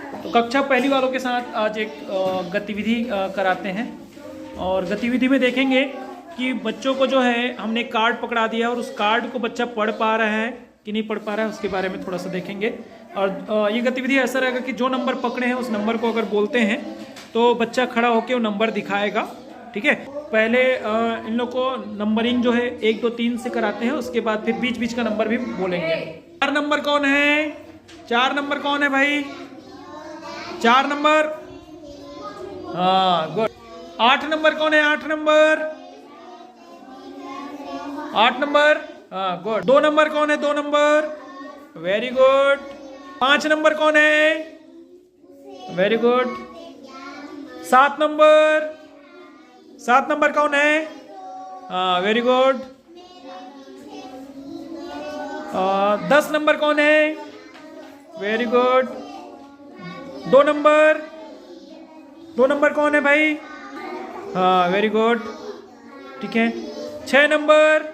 तो कक्षा पहली वालों के साथ आज एक गतिविधि कराते हैं और गतिविधि में देखेंगे कि बच्चों को जो है हमने कार्ड पकड़ा दिया और उस कार्ड को बच्चा पढ़ पा रहा है कि नहीं पढ़ पा रहा है, उसके बारे में थोड़ा सा देखेंगे। और ये गतिविधि ऐसा रहेगा कि जो नंबर पकड़े हैं उस नंबर को अगर बोलते हैं तो बच्चा खड़ा होकर वो नंबर दिखाएगा। ठीक है, पहले इन लोग को नंबरिंग जो है 1 2 3 से कराते हैं, उसके बाद फिर बीच बीच का नंबर भी बोलेंगे। 4 नंबर कौन है? 4 नंबर कौन है भाई? 4 नंबर, हाँ गुड। 8 नंबर कौन है? 8 नंबर, 8 नंबर, हाँ गुड। 2 नंबर कौन है? 2 नंबर, वेरी गुड। 5 नंबर कौन है? Very good. 7 नंबर, 7 नंबर कौन है? हाँ वेरी गुड। 10 नंबर कौन है? Very good. 2 नंबर, 2 नंबर कौन है भाई? हाँ वेरी गुड, ठीक है। 6 नंबर,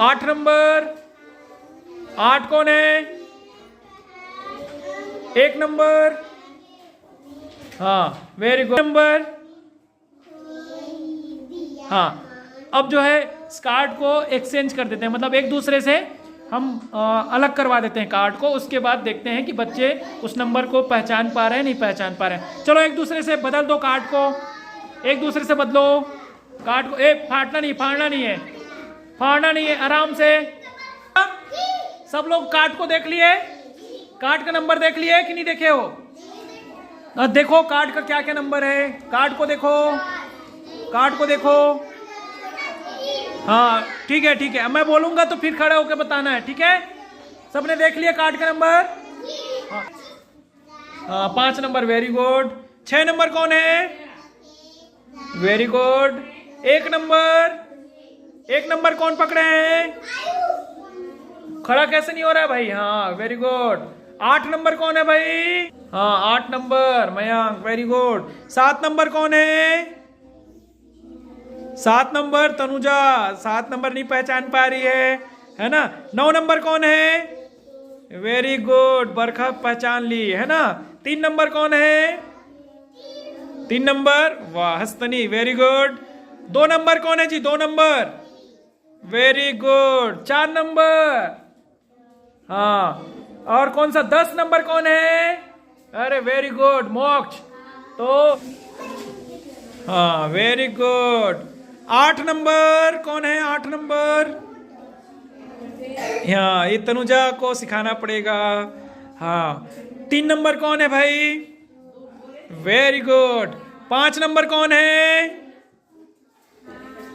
8 नंबर, 8 कौन है? 1 नंबर, हाँ वेरी गुड। नंबर, हाँ अब जो है इस कार्ड को एक्सचेंज कर देते हैं, मतलब एक दूसरे से हम अलग करवा देते हैं कार्ड को। उसके बाद देखते हैं कि बच्चे उस नंबर को पहचान पा रहे हैं नहीं पहचान पा रहे हैं। चलो एक दूसरे से बदल दो कार्ड को, एक दूसरे से बदलो कार्ड को। फाड़ना नहीं, फाड़ना नहीं है, फाड़ना नहीं है, आराम से। सब लोग कार्ड को देख लिए? कार्ड का नंबर देख लिए कि नहीं देखे हो? देखो कार्ड का क्या क्या नंबर है, कार्ड को देखो, कार्ड को देखो। हाँ ठीक है ठीक है, मैं बोलूंगा तो फिर खड़े होकर बताना है, ठीक है? सबने देख लिया कार्ड का नंबर? हाँ 5 नंबर, वेरी गुड। 6 नंबर कौन है? Very good. 1 नंबर, 1 नंबर कौन पकड़े हैं? खड़ा कैसे नहीं हो रहा है भाई? हाँ वेरी गुड। 8 नंबर कौन है भाई? हाँ 8 number, Mayank, very good. 7 number कौन है? 7 नंबर, तनुजा। 7 नंबर नहीं पहचान पा रही है ना? 9 नंबर कौन है? वेरी गुड, बरखा पहचान ली है ना? 3 नंबर कौन है? 3 नंबर, वाह हस्तनी, वेरी गुड। 2 नंबर कौन है जी? 2 नंबर, वेरी गुड। 4 नंबर, हाँ और कौन सा? 10 नंबर कौन है? अरे वेरी गुड, मोक्ष। तो हाँ वेरी गुड। 8 नंबर कौन है? 8 नंबर, हाँ ये तनुजा को सिखाना पड़ेगा। हाँ 3 नंबर कौन है भाई? Very good. 5 नंबर कौन है?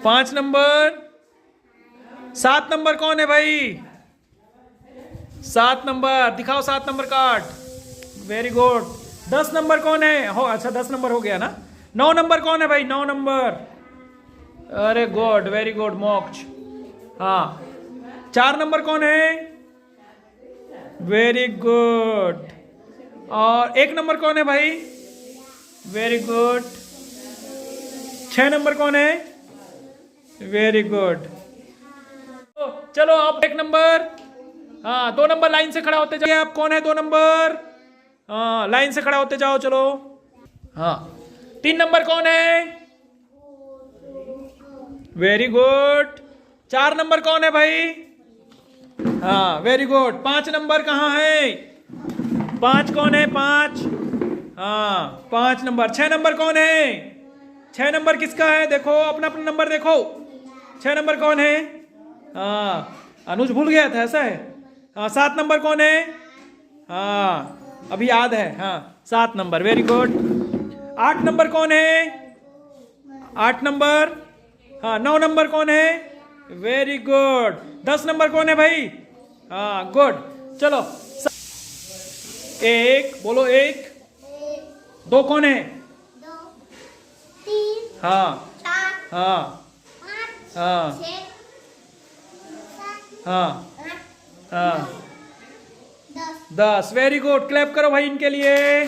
5 नंबर। 7 नंबर कौन है भाई? 7 नंबर, दिखाओ 7 number card, very good. 10 number कौन है? हो अच्छा 10 नंबर हो गया ना? 9 नंबर कौन है भाई? 9 नंबर, अरे गुड, वेरी गुड, मोक्ष। हाँ 4 नंबर कौन है? Very good. और 1 नंबर कौन है भाई? Very good. 6 नंबर कौन है? Very good. चलो आप 1 नंबर, हाँ 2 नंबर लाइन से खड़ा होते जाइए। आप कौन है? 2 नंबर, हाँ लाइन से खड़ा होते जाओ, चलो। हाँ 3 नंबर कौन है? Very good. 4 नंबर कौन है भाई? हाँ वेरी गुड। 5 नंबर कहाँ है? 5 कौन है? 5, हाँ 5 नंबर। 6 नंबर कौन है? 6 नंबर किसका है? देखो अपना अपना नंबर देखो। 6 नंबर कौन है? हाँ अनुज भूल गया था, ऐसा है? हाँ 7 नंबर कौन है? हाँ अभी याद है, हाँ 7 नंबर, वेरी गुड। 8 नंबर कौन है? 8 नंबर, हाँ 9 नंबर कौन है? Very good. 10 नंबर कौन है भाई? हाँ गुड। चलो 1 बोलो, 1 2 कौन है? 2 3 हाँ 4 हाँ 5 हाँ 6 हाँ 7 हाँ 8 10। 10, वेरी गुड। क्लैप करो भाई इनके लिए।